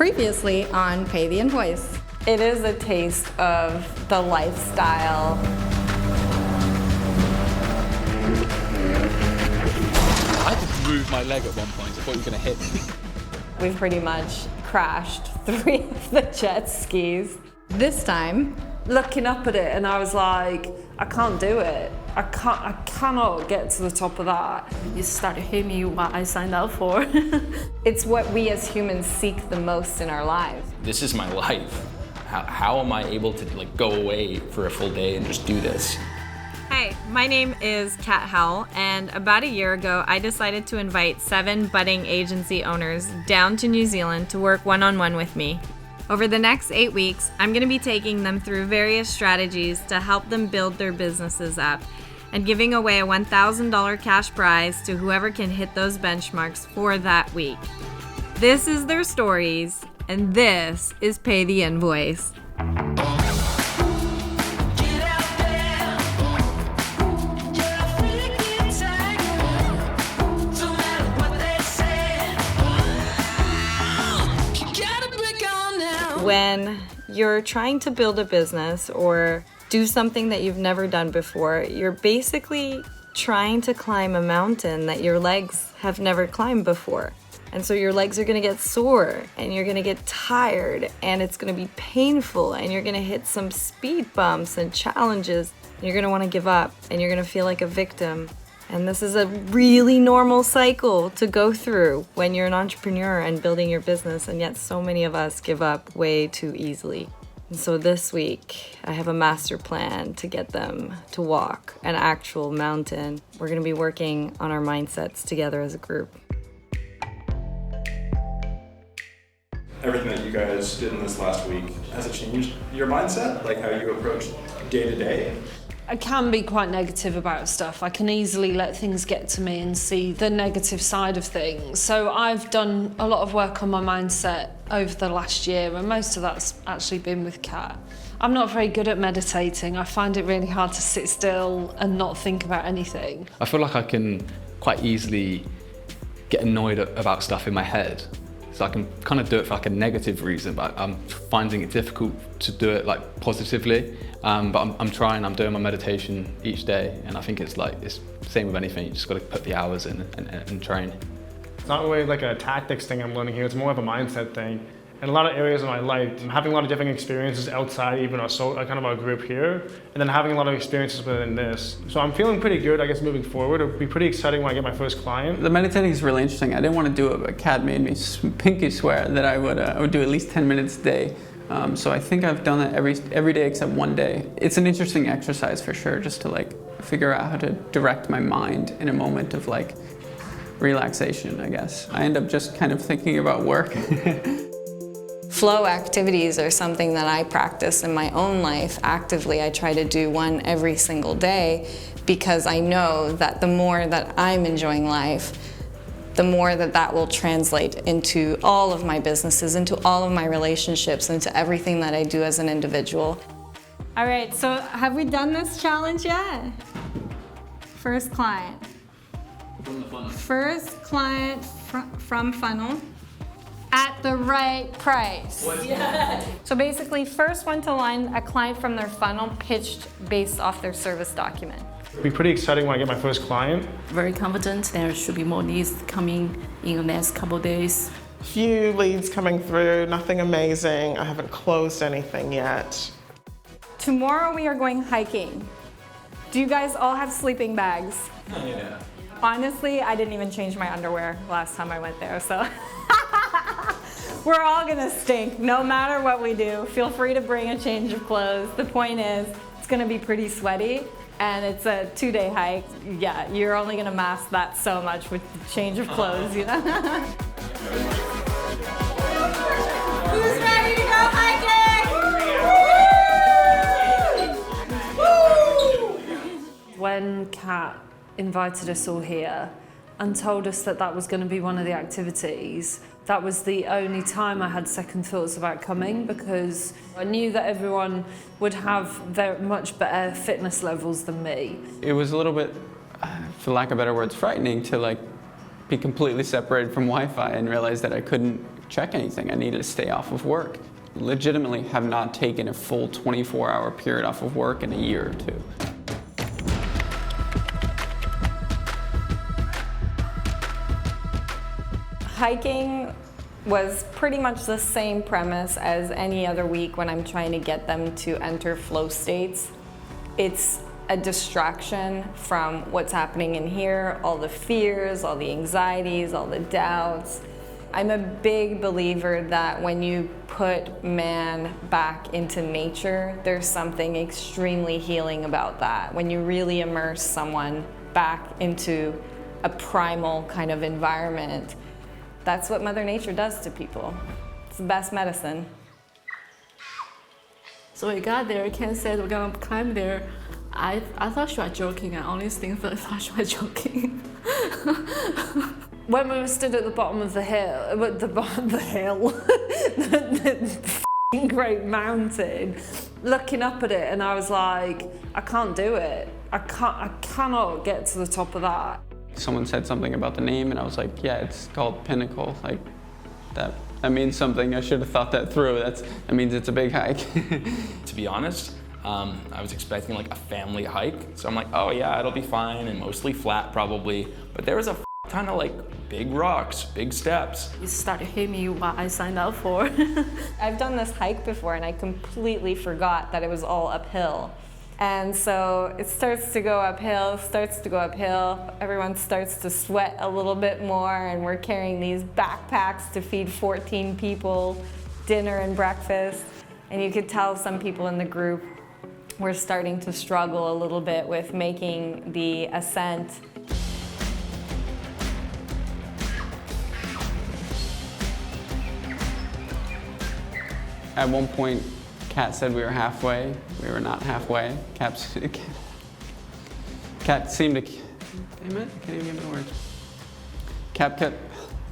Previously on Pay the Invoice. It is a taste of the lifestyle. I had to move my leg at one point. I thought you were going to hit me. We've pretty much crashed 3 of the jet skis. This time, looking up at it, and I was like, I can't do it. I cannot get to the top of that. You started hitting me what I signed up for. It's what we as humans seek the most in our lives. This is my life. How am I able to go away for a full day and just do this? Hi, my name is Kat Howell, and about a year ago, I decided to invite 7 budding agency owners down to New Zealand to work one-on-one with me. Over the next 8 weeks, I'm going to be taking them through various strategies to help them build their businesses up and giving away a $1,000 cash prize to whoever can hit those benchmarks for that week. This is their stories, and this is Pay the Invoice. When you're trying to build a business or do something that you've never done before, you're basically trying to climb a mountain that your legs have never climbed before. And so your legs are gonna get sore and you're gonna get tired and it's gonna be painful and you're gonna hit some speed bumps and challenges. You're gonna wanna give up and you're gonna feel like a victim. And this is a really normal cycle to go through when you're an entrepreneur and building your business, and yet so many of us give up way too easily. And so this week, I have a master plan to get them to walk an actual mountain. We're gonna be working on our mindsets together as a group. Everything that you guys did in this last week, has it changed your mindset? Like how you approach day to day? I can be quite negative about stuff. I can easily let things get to me and see the negative side of things. So I've done a lot of work on my mindset over the last year, and most of that's actually been with Kat. I'm not very good at meditating. I find it really hard to sit still and not think about anything. I feel like I can quite easily get annoyed about stuff in my head. So I can kind of do it for a negative reason, but I'm finding it difficult to do it positively. But I'm trying, I'm doing my meditation each day, and I think it's the same with anything. You just got to put the hours in and train. It's not really a tactics thing I'm learning here, it's more of a mindset thing. In a lot of areas of my life, I'm having a lot of different experiences outside even our group here, and then having a lot of experiences within this. So I'm feeling pretty good, I guess, moving forward. It'll be pretty exciting when I get my first client. The meditating is really interesting. I didn't want to do it, but Kat made me pinky swear that I would do at least 10 minutes a day. So I think I've done it every day except one day. It's an interesting exercise for sure, just to figure out how to direct my mind in a moment of relaxation, I guess. I end up just kind of thinking about work. Flow activities are something that I practice in my own life actively. I try to do one every single day because I know that the more that I'm enjoying life, the more that will translate into all of my businesses, into all of my relationships, into everything that I do as an individual. all right, so have we done this challenge yet? First client. First client from Funnel. At the right price. Yeah. So basically, first one to line a client from their funnel pitched based off their service document. It'll be pretty exciting when I get my first client. Very confident there should be more leads coming in the next couple of days. Few leads coming through, nothing amazing. I haven't closed anything yet. Tomorrow we are going hiking. Do you guys all have sleeping bags? Yeah. Honestly, I didn't even change my underwear last time I went there, so. We're all gonna stink, no matter what we do. Feel free to bring a change of clothes. The point is, it's gonna be pretty sweaty, and it's a 2-day hike. Yeah, you're only gonna mask that so much with the change of clothes, you know? Who's ready to go hiking? When Kat invited us all here and told us that was going to be one of the activities, that was the only time I had second thoughts about coming, because I knew that everyone would have very much better fitness levels than me. It was a little bit, for lack of better words, frightening to be completely separated from Wi-Fi and realize that I couldn't check anything. I needed to stay off of work. Legitimately have not taken a full 24-hour period off of work in a year or two. Hiking was pretty much the same premise as any other week when I'm trying to get them to enter flow states. It's a distraction from what's happening in here, all the fears, all the anxieties, all the doubts. I'm a big believer that when you put man back into nature, there's something extremely healing about that. When you really immerse someone back into a primal kind of environment, that's what Mother Nature does to people. It's the best medicine. So we got there, Ken said we're gonna climb there. I thought she was joking. I honestly thought she was joking. When we were stood at the bottom of the hill, the f***ing great mountain, looking up at it, and I was like, I can't do it. I cannot get to the top of that. Someone said something about the name, and I was like, yeah, it's called Pinnacle. Like, that means something. I should have thought that through. That means it's a big hike. To be honest, I was expecting like a family hike, so I'm like, oh yeah, it'll be fine and mostly flat probably. But there was a ton of like big rocks, big steps. It started hitting me what I signed up for. I've done this hike before and I completely forgot that it was all uphill. And so it starts to go uphill, everyone starts to sweat a little bit more, and we're carrying these backpacks to feed 14 people dinner and breakfast. And you could tell some people in the group were starting to struggle a little bit with making the ascent. At one point, Kat said we were halfway. We were not halfway. Kat seemed to, damn it, I can't even get the words. Kat kept,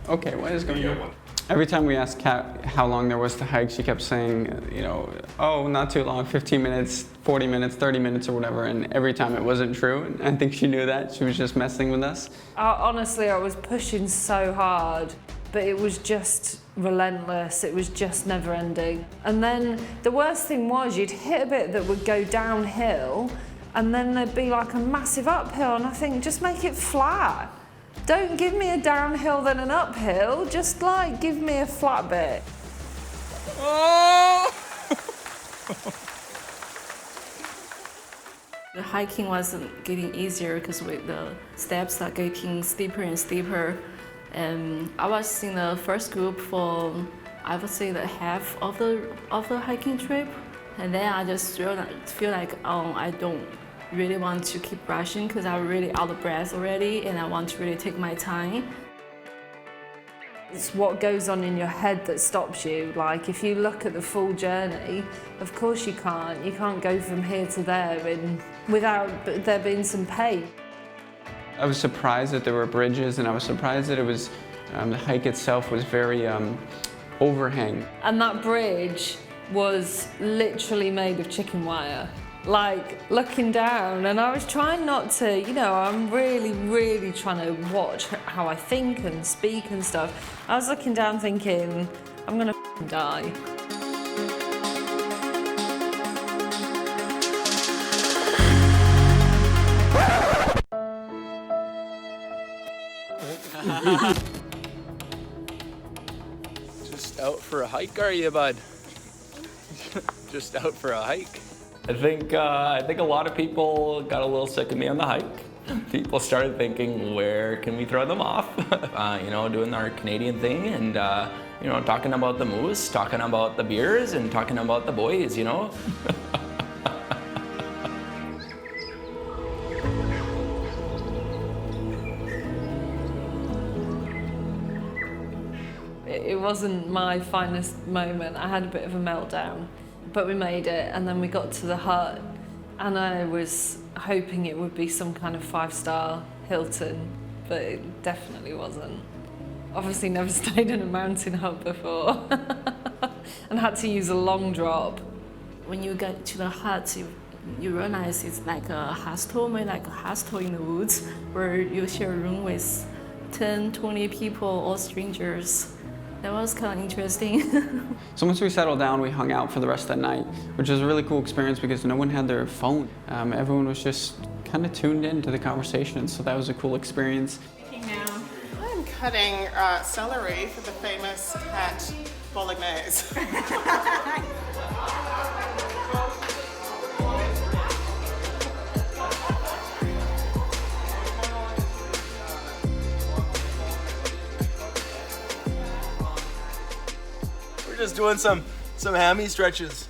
okay, what is going on? Every time we asked Kat how long there was to hike, she kept saying, you know, oh, not too long, 15 minutes, 40 minutes, 30 minutes or whatever, and every time it wasn't true. And I think she knew that. She was just messing with us. Honestly, I was pushing so hard, but it was just relentless. It was just never ending. And then the worst thing was you'd hit a bit that would go downhill, and then there'd be like a massive uphill, and I think, just make it flat. Don't give me a downhill then an uphill, just like give me a flat bit. Oh! The hiking wasn't getting easier because the steps are getting steeper and steeper. And I was in the first group for, I would say, the half of the hiking trip. And then I just feel like, oh, I don't really want to keep rushing because I'm really out of breath already, and I want to really take my time. It's what goes on in your head that stops you. Like, if you look at the full journey, of course you can't. You can't go from here to there without there being some pain. I was surprised that there were bridges, and I was surprised that it was, the hike itself was very overhang. And that bridge was literally made of chicken wire. Like, looking down, and I was trying not to, you know, I'm really, really trying to watch how I think and speak and stuff. I was looking down thinking, I'm gonna die. Just out for a hike, are you, bud? Just out for a hike. I think a lot of people got a little sick of me on the hike. People started thinking, where can we throw them off? You know, doing our Canadian thing and, you know, talking about the moose, talking about the beers, and talking about the boys, you know? It wasn't my finest moment. I had a bit of a meltdown. But we made it, and then we got to the hut, and I was hoping it would be some kind of 5-star Hilton, but it definitely wasn't. Obviously never stayed in a mountain hut before, and had to use a long drop. When you get to the hut, you realize it's like a hostel, maybe like a hostel in the woods, where you share a room with 10, 20 people, all strangers. That was kind of interesting. So once we settled down, we hung out for the rest of the night, which was a really cool experience because no one had their phone. Everyone was just kind of tuned in to the conversation, so that was a cool experience. I'm cutting celery for the famous cat bolognese. Just doing some hammy stretches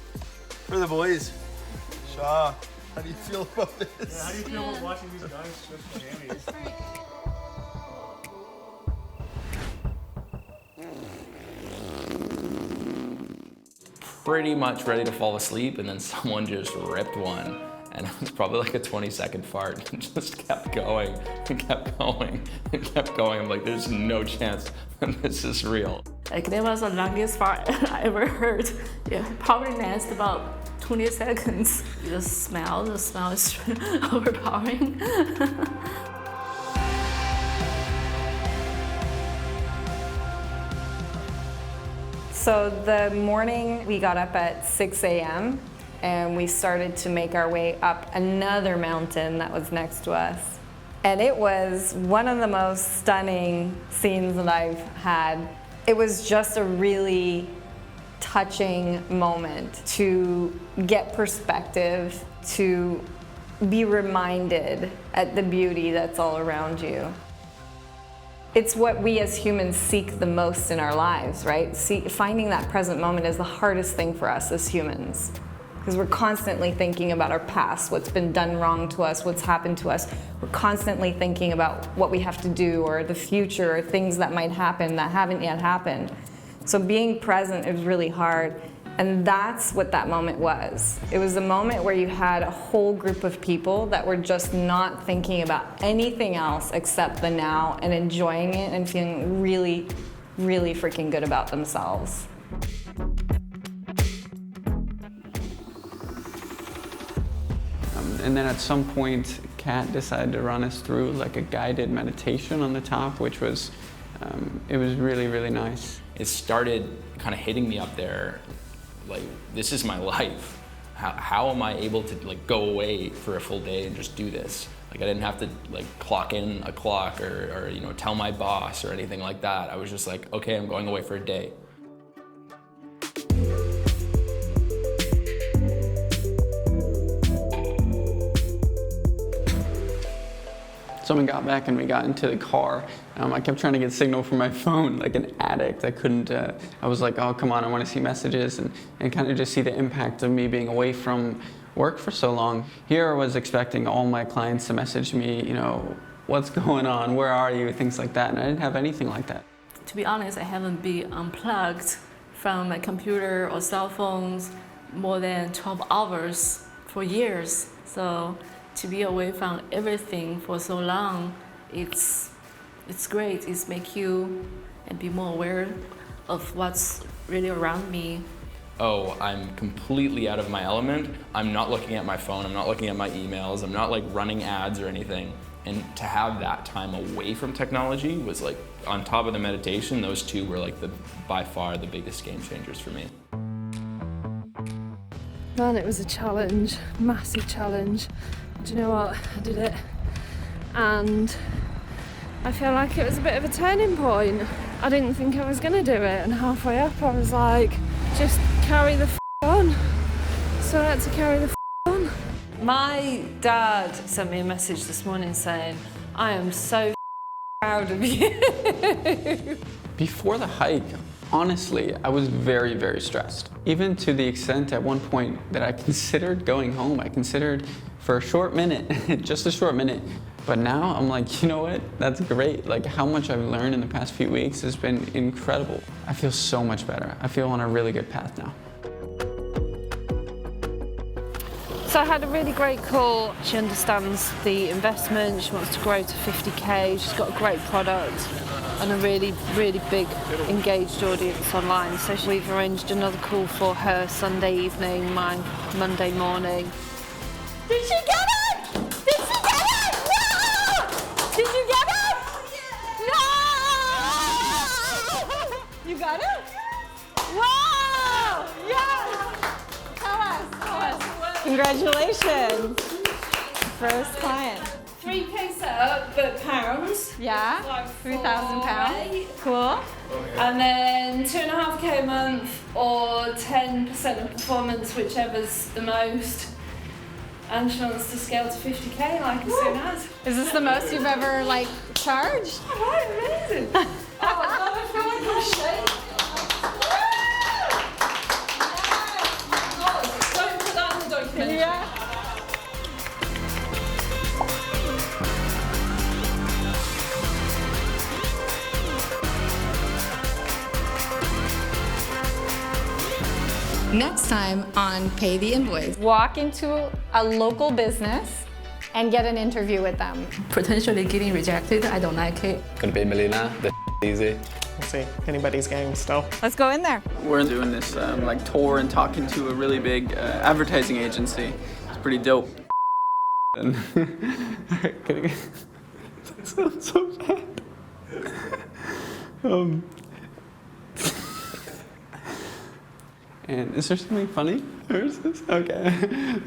for the boys. Shaw, how do you feel about this? Yeah, how do you feel about watching these guys stretch their hammies? Pretty much ready to fall asleep, and then someone just ripped one. And it was probably like a 20-second fart and just kept going and kept going and kept going. I'm like, there's no chance that this is real. Like, that was the longest fart I ever heard. Yeah, probably lasted about 20 seconds. The smell is overpowering. So the morning we got up at 6 a.m. and we started to make our way up another mountain that was next to us. And it was one of the most stunning scenes that I've had. It was just a really touching moment to get perspective, to be reminded at the beauty that's all around you. It's what we as humans seek the most in our lives, right? Finding that present moment is the hardest thing for us as humans, because we're constantly thinking about our past, what's been done wrong to us, what's happened to us. We're constantly thinking about what we have to do, or the future, or things that might happen that haven't yet happened. So being present is really hard, and that's what that moment was. It was a moment where you had a whole group of people that were just not thinking about anything else except the now and enjoying it and feeling really, really freaking good about themselves. And then at some point, Kat decided to run us through like a guided meditation on the top, which was, it was really, really nice. It started kind of hitting me up there, like, this is my life. How am I able to like go away for a full day and just do this? Like, I didn't have to like clock in a clock or you know, tell my boss or anything like that. I was just like, okay, I'm going away for a day. Someone got back and we got into the car. I kept trying to get signal from my phone like an addict. I couldn't, I was like, oh, come on, I want to see messages and kind of just see the impact of me being away from work for so long. Here I was expecting all my clients to message me, you know, what's going on, where are you, things like that, and I didn't have anything like that. To be honest, I haven't been unplugged from my computer or cell phones more than 12 hours for years. So to be away from everything for so long, it's great. It's make you and be more aware of what's really around me. Oh, I'm completely out of my element. I'm not looking at my phone, I'm not looking at my emails, I'm not like running ads or anything. And to have that time away from technology was like, on top of the meditation, those two were like by far the biggest game changers for me. Man, it was a challenge, massive challenge. Do you know what? I did it. And I feel like it was a bit of a turning point. I didn't think I was going to do it, and halfway up I was like, just carry the on. So I had to carry the on. My dad sent me a message this morning saying, I am so proud of you. Before the hike, honestly, I was very, very stressed. Even to the extent at one point that I considered going home. I considered for a short minute, just a short minute. But now I'm like, you know what? That's great. Like, how much I've learned in the past few weeks has been incredible. I feel so much better. I feel on a really good path now. So I had a really great call. She understands the investment. She wants to grow to 50K. She's got a great product and a really, really big engaged audience online. So we've arranged another call for her Sunday evening, my Monday morning. Did she get it? Did she get it? No! Did you get it? No! You got it? Wow! Yes! Tell us. Congratulations. First client. 3K setup, but pounds. Yeah? Like 3,000 pounds. $4,000. Cool. And then 2.5K a month or 10% of performance, whichever's the most. And she wants to scale to 50K like as soon as. Is this the most you've ever like charged? Oh, right, amazing. Oh my God, I feel like I'm shaking. Don't put that in the documentary. Yeah. Next time on Pay the Invoice. Walk into a local business and get an interview with them. Potentially getting rejected, I don't like it. Gonna be a millionaire, that's easy. We'll see. Anybody's game still. Let's go in there. We're doing this like tour and talking to a really big advertising agency. It's pretty dope. And that sounds so bad. And is there something funny? Or is this okay?